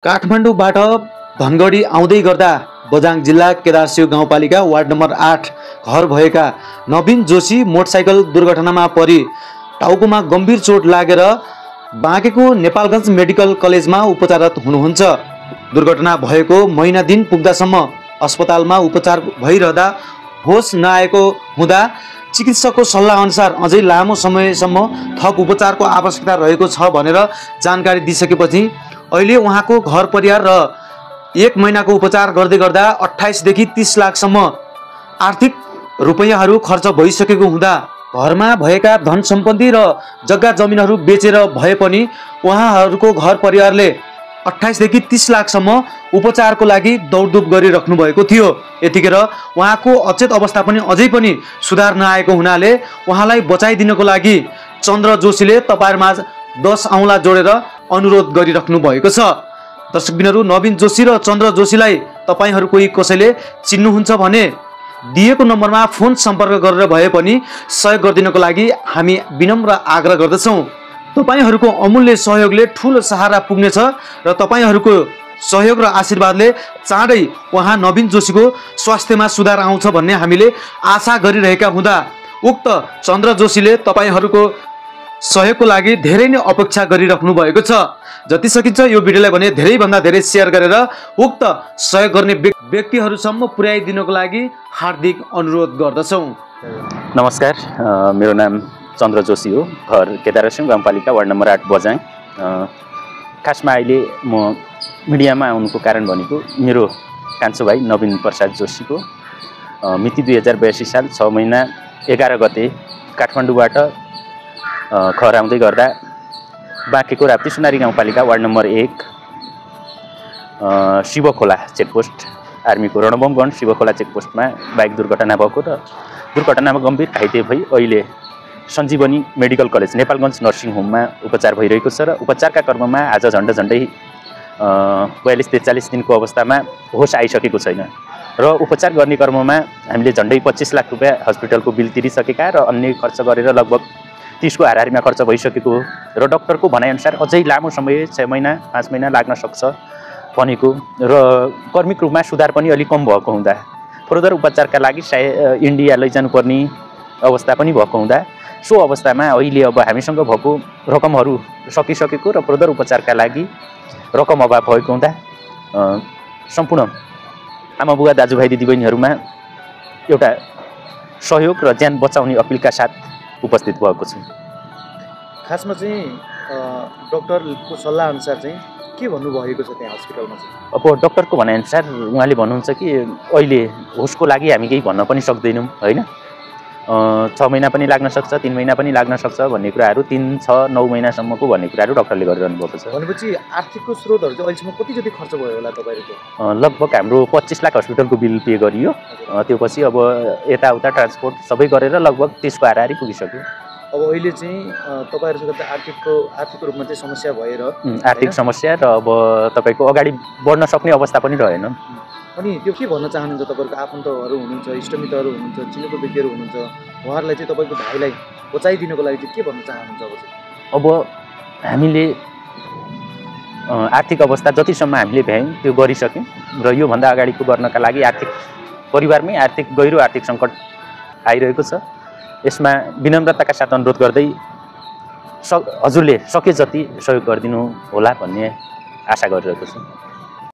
काठमाडौँबाट धनगढी आउँदै गर्दा बझाङ जिल्ला केदारसिंह गाउँपालिका वार्ड नम्बर 8 घर भएका नवीन जोशी मोटरसाइकल दुर्घटनामा परि टाउकोमा गम्भीर चोट लागेर बाँकेको नेपालगञ्ज मेडिकल कलेजमा उपचाररत हुनुहुन्छ। दुर्घटना भएको महिना दिन पुग्दासम्म अस्पतालमा उपचार भइरहँदा होस नआएको हुँदा चिकित्सकको सल्लाह अनुसार अझै लामो समयसम्म थप उपचारको आवश्यकता रहेको छ भनेर जानकारी दिइसकेपछि अहिले उहाँको घर परिवार र 1 महिनाको उपचार गर्दै गर्दा 28 देखि 30 लाखसम्म आर्थिक रुपैयाँहरू खर्च भइसकेको हुँदा घरमा भएका धन सम्पत्ति र जग्गा जमिनहरू बेचेर भए पनि उहाँहरूको घर परिवारले 28 देखि 30 लाखसम्म उपचारको लागि दौडधुप गरिराख्नु भएको थियो। यतिखेर उहाँको अचेत अवस्था पनि अझै पनि सुधार नआएको हुनाले उहाँलाई बचाइदिनको लागि चन्द्र जोशीले तपाईहरुमा 10 औँला जोडेर अनुरोध गरिराख्नु भएको छ। दर्शकबिनहरू, नवीन जोशी र चन्द्र जोशीलाई तपाईहरु कोही कसैले चिन्नुहुन्छ भने दिएको नम्बरमा फोन सम्पर्क गरेर भए पनि सहयोग गरिदिनको लागि हामी विनम्र आग्रह गर्दछौं। तपाईहरुको अमूल्य सहयोगले ठूलो सहारा पुग्नेछ र तपाईहरुको सहयोग र आशीर्वादले चाँडै उहाँ नवीन जोशीको स्वास्थ्यमा सुधार आउँछ भन्ने हामीले आशा गरिरहेका हुँदा उक्त चन्द्र जोशीले तपाईहरुको सहयोगको लागि धेरै नै अपेक्षा गरिराख्नु भएको छ। जति सकिन्छ यो भिडियोलाई भने धेरै भन्दा धेरै शेयर गरेर उक्त सहयोग गर्ने व्यक्तिहरुसम्म पुर्याइदिनको लागि हार्दिक अनुरोध गर्दछौं। नमस्कार, मेरो नाम चन्द्र जोशी हो। घर केदारसिंह गाउँपालिका वार्ड नम्बर 8 बझाङ। खासमा अहिले म मिडियामा आउनुको कारण भनेको मेरो कान्छो भाइ नवीन प्रसाद जोशीको मिति 2082 साल 6 महिना 11 गते काठमाडौँबाट घर आउँदै गर्दा बाँकेको राप्ती सुनारी गाउँपालिका वार्ड नम्बर 1 शिवखोला चेकपोस्ट, आर्मीको रणबमगढ शिवखोला चेकपोस्टमा बाइक दुर्घटना भएको र दुर्घटनामा गम्भीर घाइते भई अहिले सञ्जीवनी मेडिकल कलेज नेपालगञ्ज नर्सिङ होममा उपचार भइरहेको छ र उपचारका क्रममा आज झन्डै 42-43 दिनको अवस्थामा होस आइसकेको छैन र उपचार गर्ने क्रममा हामीले झन्डै 25 लाख रुपैयाँ हस्पिटलको बिल तिरिसकेका र अन्य खर्च गरेर लगभग 30 को हाराहारीमा खर्च भइसकेको र डाक्टरको भनाइअनुसार अझै लामो समय 6 महिना 5 महिना लाग्न सक्छ भनेको र कर्मिक रूपमा सुधार पनि अलि कम भएको हुँदा फर्दर उपचारका लागि सायद इन्डिया लैजानुपर्ने अवस्था पनि भएको हुँदा सो अवस्थामा अहिले अब हामीसँग भएको रकमहरू सकिसकेको र फर्दर उपचारका लागि रकम अभाव भएको हुँदा सम्पूर्ण आमा बुवा दाजुभाइ दिदीबहिनीहरूमा एउटा सहयोग र ज्यान बचाउने अपिलका साथ उपस्थित भएको छु। खासमा चाहिँ डाक्टरको सल्लाह अनुसार चाहिँ के भन्नुभएको छ त्यहाँ हस्पिटलमा चाहिँ? अब डाक्टरको भनाइअनुसार उहाँले भन्नुहुन्छ कि अहिले होसको लागि हामी केही भन्न पनि सक्दैनौँ हैन। 6 महिना पनि लाग्न सक्छ, 3 महिना पनि लाग्न सक्छ भन्ने कुराहरू, 3, 6, 9 महिनासम्मको भन्ने कुराहरू डाक्टरले गरिरहनु भएको छ। भनेपछि आर्थिकको स्रोतहरू चाहिँ अहिलेसम्म कति जति खर्च भयो होला तपाईहरुको? लगभग हाम्रो 25 लाख हस्पिटलको बिल पे गरियो। त्यो पछि अब यताउता ट्रान्सपोर्ट सबै गरेर लगभग 30 को हाराहारी पुगिसक्यो। अब अहिले चाहिँ तपाईहरुसँग त आर्थिक रूपमा चाहिँ समस्या भएर आर्थिक समस्या र अब तपाईको अगाडि बढ्न सक्ने अवस्था पनि रहेन। अनि त्यो के भन्न चाहनुहुन्छ? तपाईहरुको आफन्तहरू हुनुहुन्छ, इष्टमित्रहरू हुनुहुन्छ, चिनेको व्यक्तिहरू हुनुहुन्छ, उहाँहरूलाई चाहिँ तपाईको भाइलाई बचाइदिनको लागि चाहिँ के भन्न चाहनुहुन्छ? अब हामीले आर्थिक अवस्था जतिसम्म हामीले भ्यायौँ त्यो गरिसक्यौँ र योभन्दा अगाडिको गर्नका लागि परिवारमै गहिरो आर्थिक सङ्कट आइरहेको छ। यसमा विनम्रताका साथ अनुरोध गर्दै हजुरले सके जति सहयोग गरिदिनु होला भन्ने आशा गरिरहेको छु।